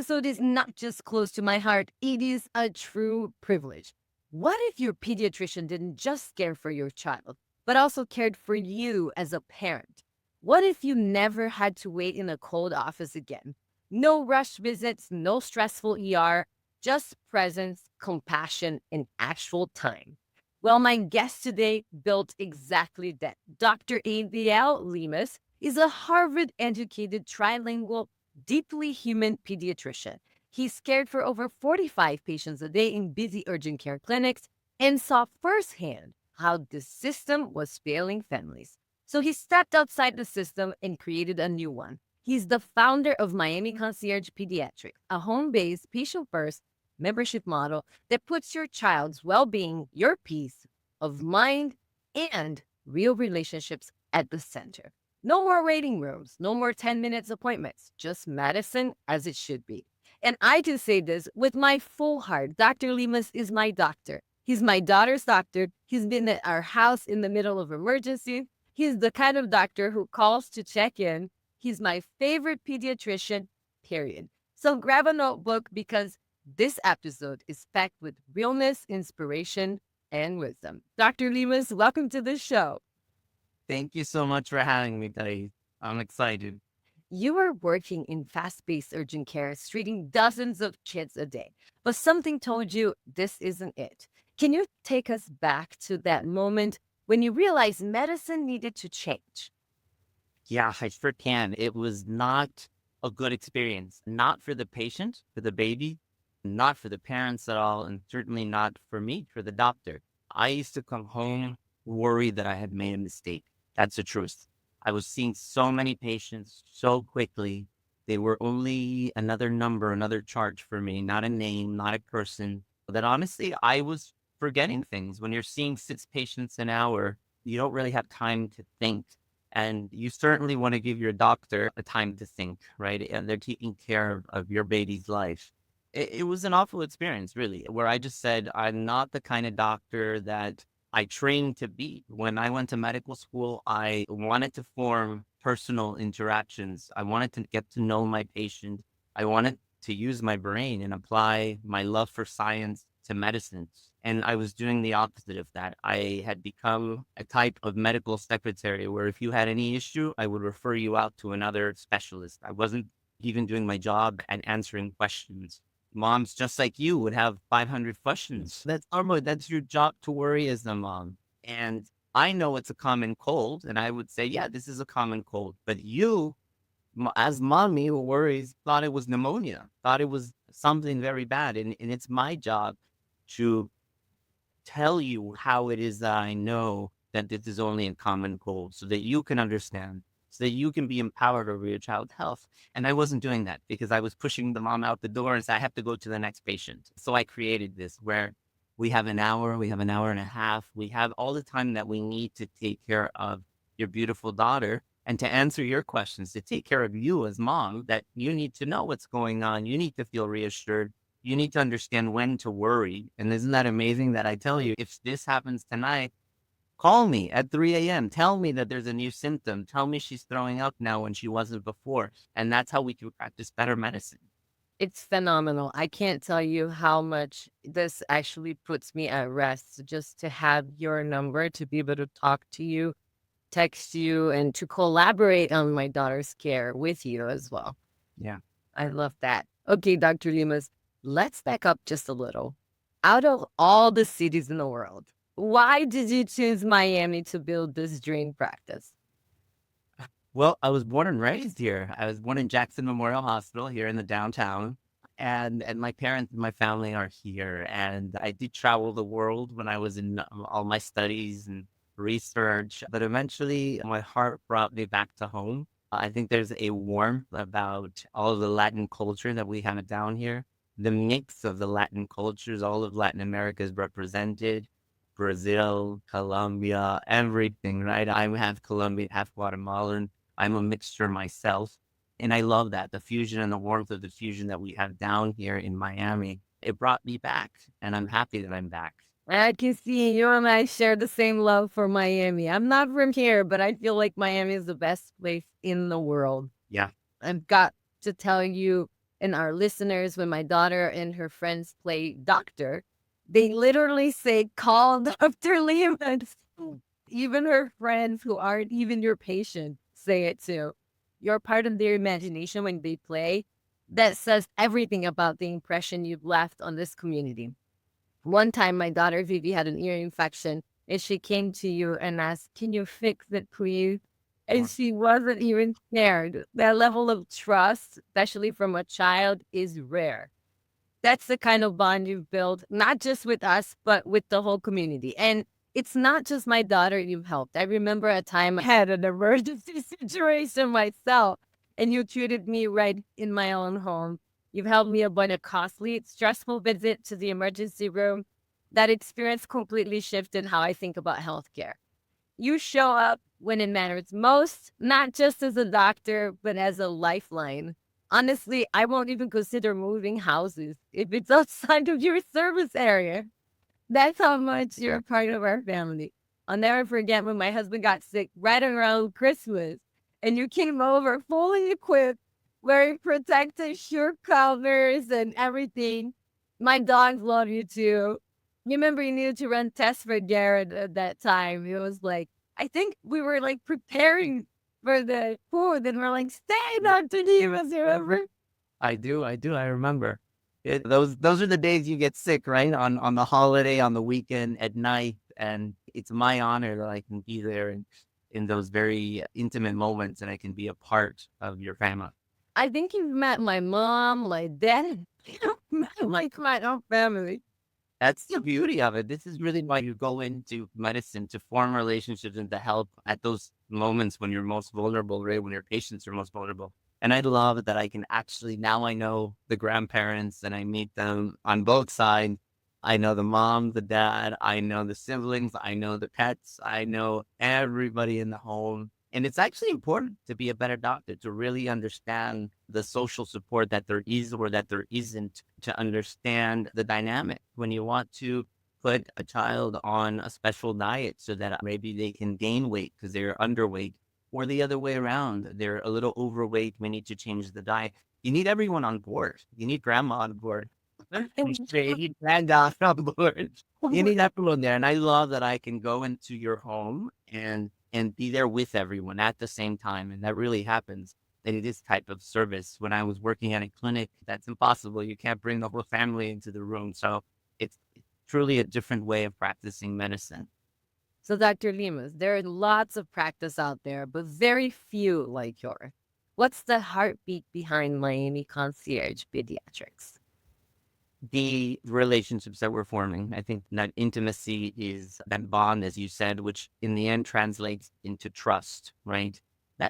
episode is not just close to my heart, it is a true privilege. What if your pediatrician didn't just care for your child, but also cared for you as a parent? What if you never had to wait in a cold office again? No rush visits, no stressful ER, just presence, compassion, and actual time. Well, my guest today built exactly that. Dr. Aviel Lemus is a Harvard educated trilingual deeply human pediatrician. He's cared for over 45 patients a day in busy urgent care clinics and saw firsthand how the system was failing families. So he stepped outside the system and created a new one. He's the founder of Miami Concierge Pediatrics, a home based, patient first membership model that puts your child's well being, your peace of mind, and real relationships at the center. No more waiting rooms, no more 10 minutes appointments, just medicine as it should be. And I can say this with my full heart. Dr. Lemus is my doctor. He's my daughter's doctor. He's been at our house in the middle of emergency. He's the kind of doctor who calls to check in. He's my favorite pediatrician, period. So grab a notebook because this episode is packed with realness, inspiration, and wisdom. Dr. Lemus, welcome to the show. Thank you so much for having me today. I'm excited. You are working in fast-paced urgent care, treating dozens of kids a day, but something told you this isn't it. Can you take us back to that moment when you realized medicine needed to change? Yeah, I sure can. It was not a good experience, not for the patient, for the baby, not for the parents at all, and certainly not for me, for the doctor. I used to come home worried that I had made a mistake. That's the truth. I was seeing so many patients so quickly. They were only another number, another chart for me, not a name, not a person. That honestly, I was forgetting things. When you're seeing 6 patients an hour, you don't really have time to think. And you certainly want to give your doctor a time to think, right? And they're taking care of your baby's life. It was an awful experience, really, where I just said, I'm not the kind of doctor that I trained to be. When I went to medical school, I wanted to form personal interactions. I wanted to get to know my patient. I wanted to use my brain and apply my love for science to medicine. And I was doing the opposite of that. I had become a type of medical secretary where if you had any issue, I would refer you out to another specialist. I wasn't even doing my job and answering questions. Moms just like you would have 500 questions. That's normal. That's your job to worry as a mom. And I know it's a common cold. And I would say, yeah, this is a common cold. But you, as mommy who worries, thought it was pneumonia, thought it was something very bad. And it's my job to tell you how it is that I know that this is only a common cold so that you can understand, so that you can be empowered over your child's health. And I wasn't doing that because I was pushing the mom out the door and said, I have to go to the next patient. So I created this where we have an hour, we have an hour and a half, we have all the time that we need to take care of your beautiful daughter and to answer your questions, to take care of you as mom, that you need to know what's going on. You need to feel reassured. You need to understand when to worry. And isn't that amazing that I tell you, if this happens tonight, call me at 3 a.m. Tell me that there's a new symptom. Tell me she's throwing up now when she wasn't before. And that's how we can practice better medicine. It's phenomenal. I can't tell you how much this actually puts me at rest just to have your number, to be able to talk to you, text you, and to collaborate on my daughter's care with you as well. Yeah. I love that. Okay, Dr. Lemus, let's back up just a little. Out of all the cities in the world, why did you choose Miami to build this dream practice? Well, I was born and raised here. I was born in Jackson Memorial Hospital here in the downtown. And my parents and my family are here. And I did travel the world when I was in all my studies and research. But eventually, my heart brought me back to home. I think there's a warmth about all of the Latin culture that we have down here. The mix of the Latin cultures, all of Latin America is represented. Brazil, Colombia, everything, right? I have Colombian, half Guatemalan. I'm a mixture myself. And I love that, the fusion and the warmth of the fusion that we have down here in Miami. It brought me back, and I'm happy that I'm back. I can see you and I share the same love for Miami. I'm not from here, but I feel like Miami is the best place in the world. Yeah. I've got to tell you, and our listeners, when my daughter and her friends play doctor, they literally say, call Dr. Lemus. Even her friends who aren't even your patient say it too. You're part of their imagination when they play. That says everything about the impression you've left on this community. One time, my daughter Vivi had an ear infection, and she came to you and asked, "Can you fix it, please?" And she wasn't even scared. That level of trust, especially from a child, is rare. That's the kind of bond you've built, not just with us, but with the whole community. And it's not just my daughter you've helped. I remember a time I had an emergency situation myself, and you treated me right in my own home. You've helped me avoid a costly, stressful visit to the emergency room. That experience completely shifted how I think about healthcare. You show up when it matters most, not just as a doctor, but as a lifeline. Honestly, I won't even consider moving houses if it's outside of your service area. That's how much you're a part of our family. I'll never forget when my husband got sick right around Christmas and you came over fully equipped, wearing protective shirt covers and everything. My dogs love you too. You remember you needed to run tests for Garrett at that time. It was like, I think we were like preparing for the food and we're like, stay, Dr. Divas, remember? I remember. Those are the days you get sick, right? On the holiday, on the weekend, at night, and it's my honor that I can be there in those very intimate moments, and I can be a part of your family. I think you've met my mom, my dad, like my own family. That's the beauty of it. This is really why you go into medicine, to form relationships and to help at those moments when you're most vulnerable, right? When your patients are most vulnerable. And I love that I can actually, now I know the grandparents and I meet them on both sides. I know the mom, the dad, I know the siblings, I know the pets, I know everybody in the home. And it's actually important to be a better doctor, to really understand the social support that there is or that there isn't, to understand the dynamic when you want to put a child on a special diet so that maybe they can gain weight because they're underweight, or the other way around, they're a little overweight. We need to change the diet. You need everyone on board. You need grandma on board. You need granddad on board. You need everyone there. And I love that I can go into your home and be there with everyone at the same time. And that really happens. And it is type of service. When I was working at a clinic, that's impossible. You can't bring the whole family into the room. So it's truly a different way of practicing medicine. So, Dr. Lemus, there are lots of practice out there, but very few like yours. What's the heartbeat behind Miami Concierge Pediatrics? The relationships that we're forming. I think that intimacy is that bond, as you said, which in the end translates into trust, right?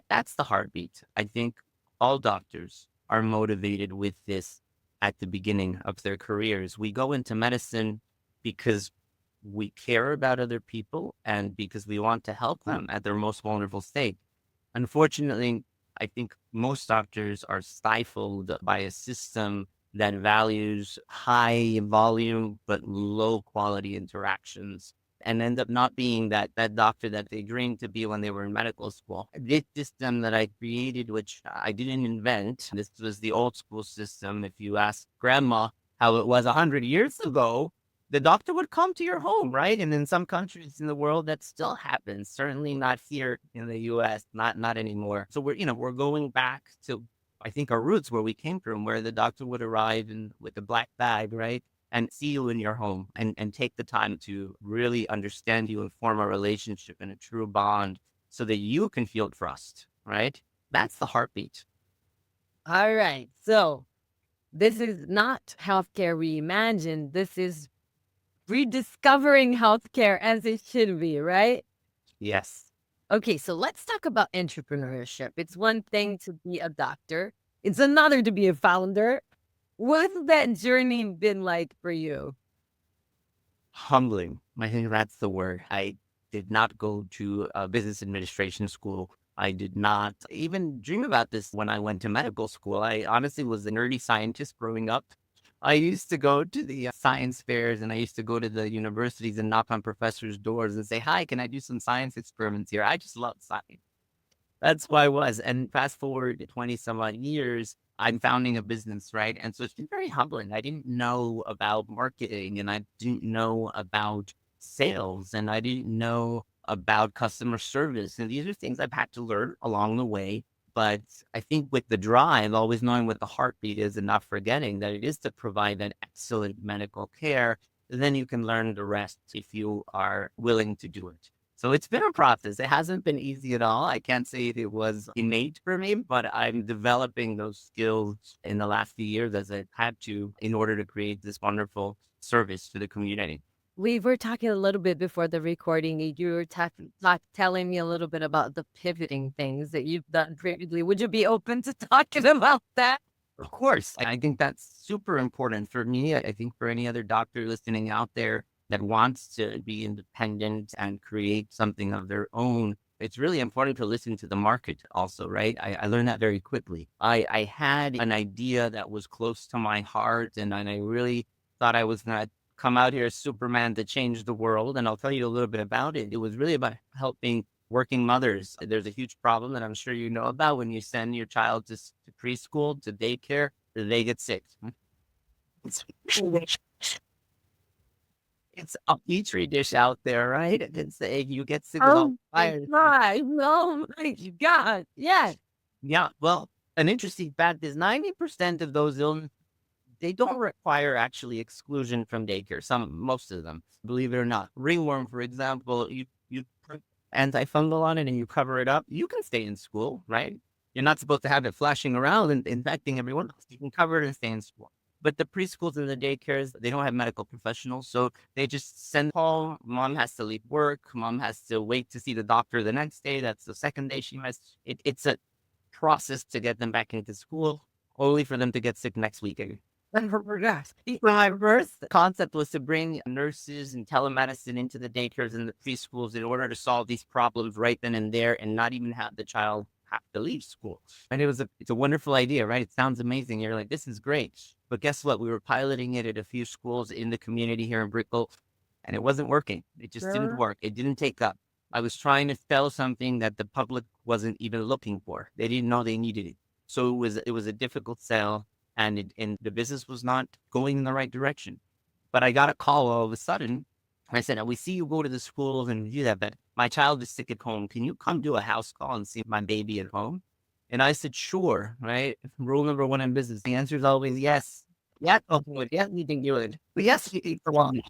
That's the heartbeat. I think all doctors are motivated with this at the beginning of their careers. We go into medicine because we care about other people and because we want to help them at their most vulnerable state. Unfortunately, I think most doctors are stifled by a system that values high volume but low quality interactions, and end up not being that doctor that they dreamed to be when they were in medical school. This system that I created, which I didn't invent, this was the old school system. If you ask grandma how it was 100 years ago, the doctor would come to your home, right? And in some countries in the world, that still happens. Certainly not here in the U.S. Not anymore. So we're going back to, I think, our roots, where we came from, where the doctor would arrive with a black bag, right, and see you in your home and take the time to really understand you and form a relationship and a true bond, so that you can feel trust, right? That's the heartbeat. All right. So, this is not healthcare reimagined. This is rediscovering healthcare as it should be, right? Yes. Okay, so let's talk about entrepreneurship. It's one thing to be a doctor, it's another to be a founder. What's that journey been like for you? Humbling. I think that's the word. I did not go to a business administration school. I did not even dream about this when I went to medical school. I honestly was a nerdy scientist growing up. I used to go to the science fairs, and I used to go to the universities and knock on professors' doors and say, "Hi, can I do some science experiments here?" I just love science. That's who I was. And fast forward 20 some odd years, I'm founding a business, right? And so it's been very humbling. I didn't know about marketing and I didn't know about sales and I didn't know about customer service. And these are things I've had to learn along the way. But I think with the drive, always knowing what the heartbeat is and not forgetting that it is to provide an excellent medical care, then you can learn the rest if you are willing to do it. So it's been a process. It hasn't been easy at all. I can't say it was innate for me, but I'm developing those skills in the last few years as I've had to in order to create this wonderful service to the community. We were talking a little bit before the recording. You were telling me a little bit about the pivoting things that you've done previously. Would you be open to talking about that? Of course, I think that's super important for me. I think for any other doctor listening out there that wants to be independent and create something of their own, it's really important to listen to the market also, right? I learned that very quickly. I had an idea that was close to my heart and I really thought I was going to come out here as Superman to change the world. And I'll tell you a little bit about it. It was really about helping working mothers. There's a huge problem that I'm sure you know about when you send your child to preschool, to daycare, they get sick. It's, it's a petri dish out there, right? It's you get sick with all Oh my fire. God. Oh my God. Yes. Yeah. Well, an interesting fact is 90% of those illnesses, they don't require actually exclusion from daycare. Most of them, believe it or not. Ringworm, for example, you put antifungal on it and you cover it up. You can stay in school, right? You're not supposed to have it flashing around and infecting everyone else. You can cover it and stay in school. But the preschools and the daycares, they don't have medical professionals. So they just send call. Mom has to leave work. Mom has to wait to see the doctor the next day. That's the second day she has. It's a process to get them back into school, only for them to get sick next week. My first concept was to bring nurses and telemedicine into the daycares and the preschools in order to solve these problems right then and there and not even have the child have to leave school. And it's a wonderful idea, right? It sounds amazing. You're like, this is great. But guess what? We were piloting it at a few schools in the community here in Brickell, and it wasn't working. It just didn't work. It didn't take up. I was trying to sell something that the public wasn't even looking for. They didn't know they needed it. So it was a difficult sell. And the business was not going in the right direction. But I got a call all of a sudden. I said, we see you go to the schools and do that, but my child is sick at home. Can you come do a house call and see my baby at home? And I said, sure, right? Rule number one in business. The answer is always yes. Yes, yes, we can do it. But yes, we can for one.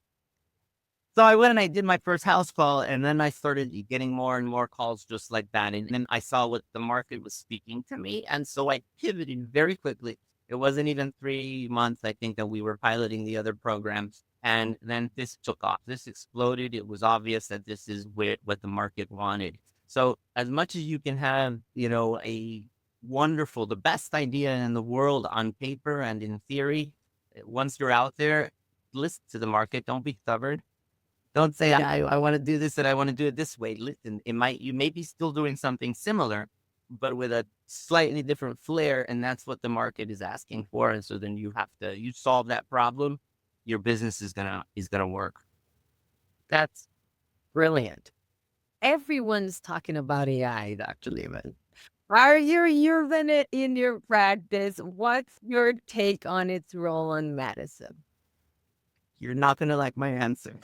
So I went and I did my first house call, and then I started getting more and more calls just like that. And then I saw what the market was speaking to me. And so I pivoted very quickly. It wasn't even 3 months, I think, that we were piloting the other programs. And then this took off. This exploded. It was obvious that this is what the market wanted. So as much as you can have, a wonderful, the best idea in the world on paper and in theory, once you're out there, listen to the market. Don't be stubborn. Don't say, I want to do this and I want to do it this way. Listen, you may be still doing something similar, but with a slightly different flair, and that's what the market is asking for. And so then you solve that problem, your business is gonna work. That's brilliant. Everyone's talking about AI, Dr. Lehman. Are you using it in your practice? What's your take on its role in medicine? You're not gonna like my answer.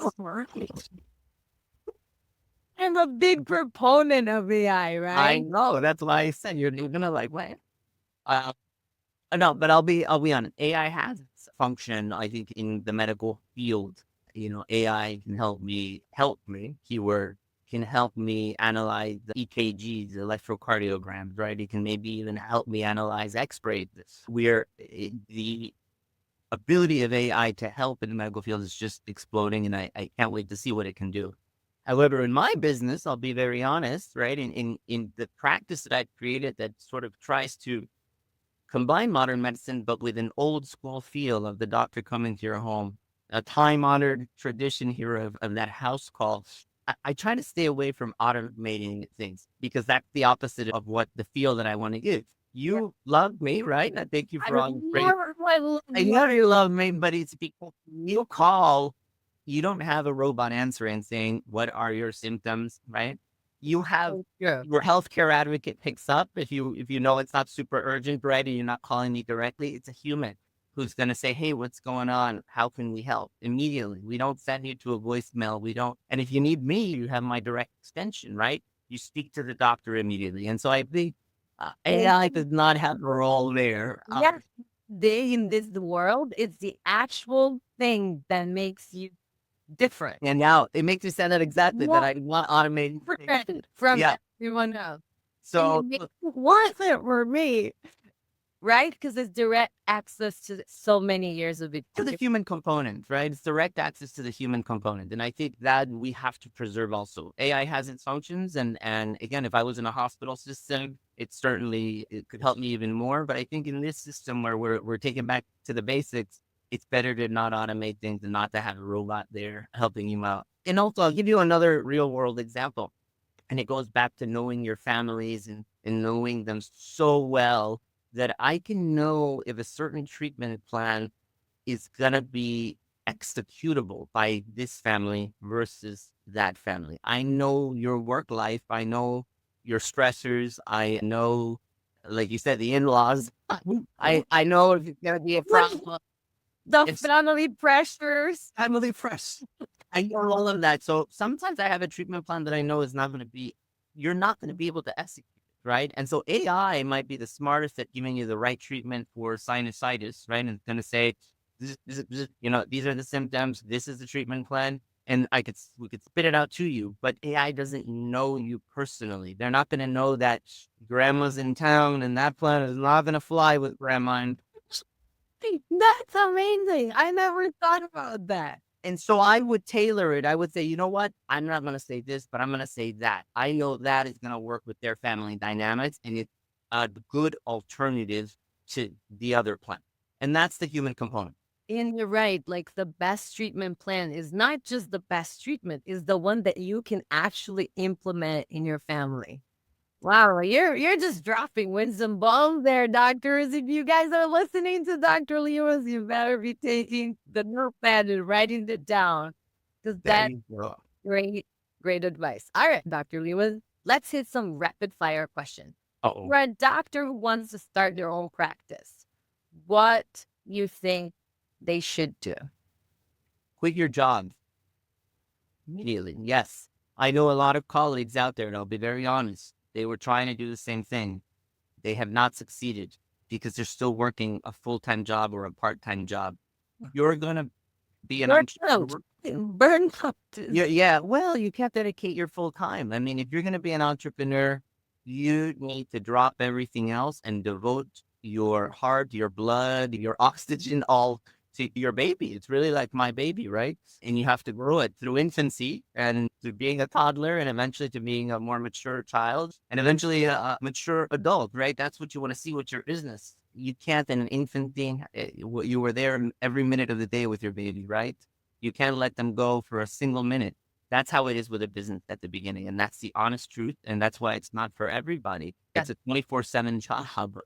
I'm a big proponent of AI, right? I know. That's why I said you're gonna like what? No, but I'll be honest. AI has its function, I think, in the medical field. AI can help me, keyword, can help me analyze the EKGs, the electrocardiograms, right? It can maybe even help me analyze X-rays. The ability of AI to help in the medical field is just exploding, and I can't wait to see what it can do. However, in my business, I'll be very honest, right? In the practice that I've created that sort of tries to combine modern medicine, but with an old school feel of the doctor coming to your home, a time-honored tradition here of that house call. I try to stay away from automating things because that's the opposite of what the feel that I want to give. You love me, right? I thank you for all the great. I know you love me, but it's because you call, you don't have a robot answering saying, what are your symptoms, right? you have Yeah. your healthcare advocate picks up if you know it's not super urgent, right? And you're not calling me directly, it's a human who's going to say, hey, what's going on? How can we help? Immediately. We don't send you to a voicemail. We don't. And if you need me, you have my direct extension, right? You speak to the doctor immediately. And so I think AI does not have a role there. Yeah. They in this world, it's the actual thing that makes you different. And now it makes me sound that exactly that I want automated. Different from Yeah. everyone else. So What's it for me? Right? Because it's direct access to so many years of it. to the human component, right? It's direct access to the human component. And I think that we have to preserve also. AI has its functions. And again, if I was in a hospital system, it could help me even more. But I think in this system where we're taking back to the basics, it's better to not automate things and not to have a robot there helping you out. And also, I'll give you another real world example. And it goes back to knowing your families and knowing them so well that I can know if a certain treatment plan is going to be executable by this family versus that family. I know your work life. I know your stressors. I know, like you said, the in-laws. I know if it's going to be a problem. The It's family pressures. family fresh. I know all of that. So sometimes I have a treatment plan that I know is not going to be, you're not going to be able to execute it, right? And so AI might be the smartest at giving you the right treatment for sinusitis, right? And it's going to say, these are the symptoms. This is the treatment plan. And we could spit it out to you, but AI doesn't know you personally. They're not going to know that grandma's in town and that plan is not going to fly with grandma. And That's amazing. I never thought about that. And so I would tailor it. I would say, you know what? I'm not going to say this, but I'm going to say that. I know that is going to work with their family dynamics, and it's a good alternative to the other plan. And that's the human component. And you're right. Like the best treatment plan is not just the best treatment, is the one that you can actually implement in your family. Wow, you're just dropping wisdom bombs there, doctors. If you guys are listening to Dr. Lemus, you better be taking the notepad and writing it down. Because that's great, great advice. All right, Dr. Lemus, let's hit some rapid fire questions. Uh-oh. For a doctor who wants to start their own practice, what you think they should do? Quit your job immediately. Yes. I know a lot of colleagues out there, and I'll be very honest. They were trying to do the same thing. They have not succeeded because they're still working a full-time job or a part-time job. You're going to be an entrepreneur. Burn out. Yeah. Well, you can't dedicate your full time. I mean, if you're going to be an entrepreneur, you need to drop everything else and devote your heart, your blood, your oxygen all to your baby. It's really like my baby, right? And you have to grow it through infancy and to being a toddler and eventually to being a more mature child and eventually a mature adult, right? That's what you want to see with your business. You can't in an infant thing, you were there every minute of the day with your baby, right? You can't let them go for a single minute. That's how it is with a business at the beginning. And that's the honest truth. And that's why it's not for everybody. It's a 24/7 job,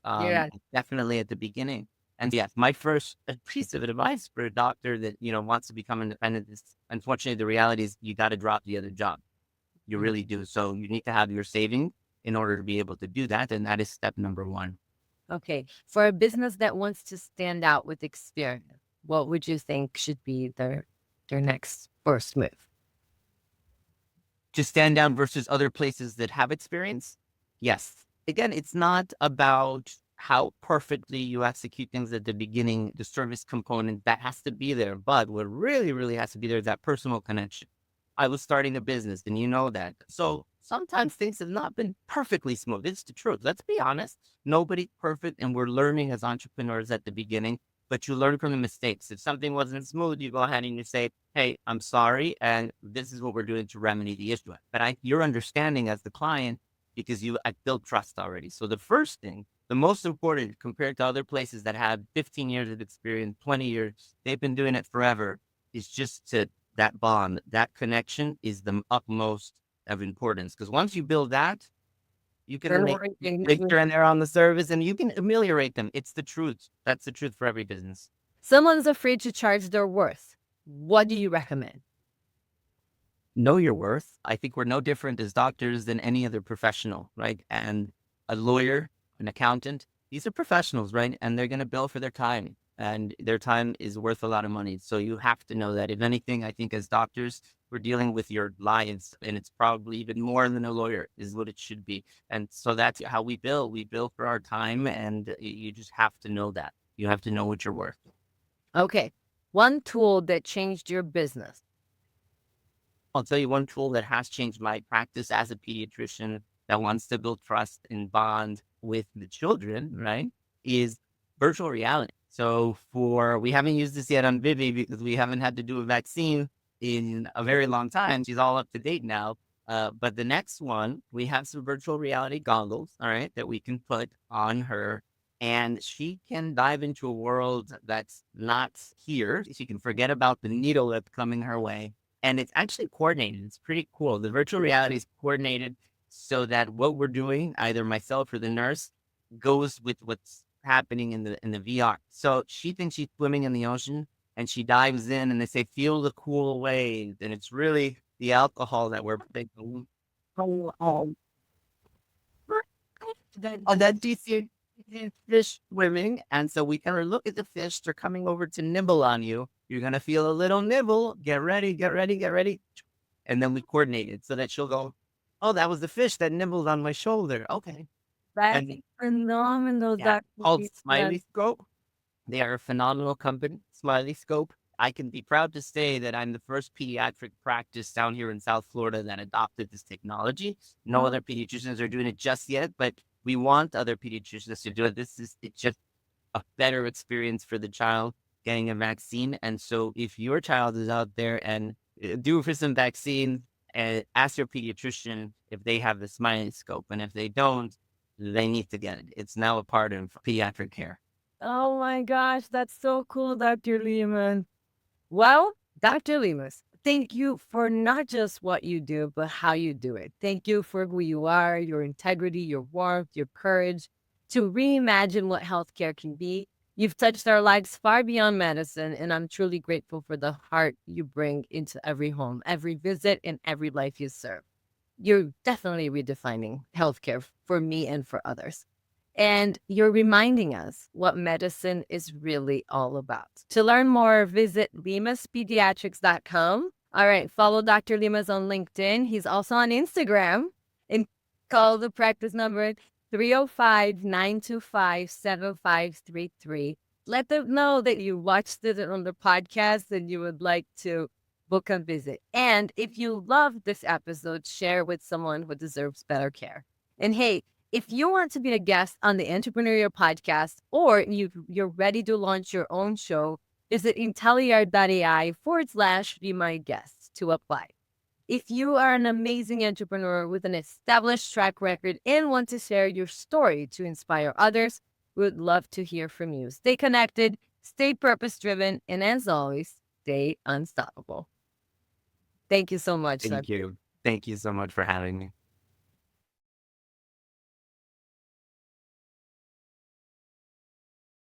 definitely at the beginning. And yes, my first piece of advice for a doctor that, wants to become independent is, unfortunately, the reality is you got to drop the other job. You really do. So you need to have your savings in order to be able to do that. And that is step number one. Okay. For a business that wants to stand out with experience, what would you think should be their next first move? To stand out versus other places that have experience? Yes. Again, it's not about how perfectly you execute things at the beginning, the service component that has to be there. But what really, really has to be there is that personal connection. I was starting a business and you know that. So sometimes things have not been perfectly smooth. It's the truth. Let's be honest. Nobody's perfect. And we're learning as entrepreneurs at the beginning, but you learn from the mistakes. If something wasn't smooth, you go ahead and you say, hey, I'm sorry. And this is what we're doing to remedy the issue. But you're understanding as the client because I built trust already. So the first thing, the most important compared to other places that have 15 years of experience, 20 years, they've been doing it forever, is just that bond, that connection is the utmost of importance. Because once you build that, you can make sure and they're on the service and you can ameliorate them. It's the truth. That's the truth for every business. Someone's afraid to charge their worth. What do you recommend? know your worth. I think we're no different as doctors than any other professional, right? And a lawyer, an accountant, these are professionals, right? And they're going to bill for their time, and their time is worth a lot of money. So you have to know that. If anything, I think as doctors, we're dealing with your lives, and it's probably even more than a lawyer is what it should be. And so that's how we bill. We bill for our time, and you just have to know that. You have to know what you're worth. Okay. One tool that changed your business. I'll tell you one tool that has changed my practice as a pediatrician that wants to build trust and bond with the children, right, is virtual reality. So we haven't used this yet on Vivi because we haven't had to do a vaccine in a very long time. She's all up to date now. But the next one, we have some virtual reality goggles, all right, that we can put on her. And she can dive into a world that's not here. She can forget about the needle that's coming her way, and it's actually coordinated. It's pretty cool. The virtual reality is coordinated so that what we're doing, either myself or the nurse, goes with what's happening in the VR. So she thinks she's swimming in the ocean, and she dives in, and they say, "Feel the cool waves," and it's really the alcohol that we're putting. That do you see fish swimming? And so we kind of look at the fish. They're coming over to nibble on you. You're gonna feel a little nibble. Get ready, get ready, get ready. And then we coordinate it so that she'll go, "Oh, that was the fish that nibbled on my shoulder." Okay. That's And phenomenal, yeah, Dr. called Lehman. Smiley Scope. They are a phenomenal company, Smiley Scope. I can be proud to say that I'm the first pediatric practice down here in South Florida that adopted this technology. No other pediatricians are doing it just yet, but we want other pediatricians to do it. It's just a better experience for the child getting a vaccine. And so if your child is out there and due for some vaccine, and ask your pediatrician if they have the Smiley Scope. And if they don't, they need to get it. It's now a part of pediatric care. Oh my gosh, that's so cool, Dr. Lehman. Well, Dr. Lemus, thank you for not just what you do, but how you do it. Thank you for who you are, your integrity, your warmth, your courage to reimagine what healthcare can be. You've touched our lives far beyond medicine, and I'm truly grateful for the heart you bring into every home, every visit, and every life you serve. You're definitely redefining healthcare for me and for others. And you're reminding us what medicine is really all about. To learn more, visit lemuspediatrics.com. All right, follow Dr. Lemus on LinkedIn. He's also on Instagram, and call the practice number 305-925-7533. Let them know that you watched it on the podcast and you would like to book a visit. And if you love this episode, share with someone who deserves better care. And hey, if you want to be a guest on the Entrepreneurial podcast, or you're ready to launch your own show, visit InteliArt.ai/be my guest to apply. If you are an amazing entrepreneur with an established track record and want to share your story to inspire others, we would love to hear from you. Stay connected, stay purpose-driven, and as always, stay unstoppable. Thank you so much. Thank you. Thank you so much for having me.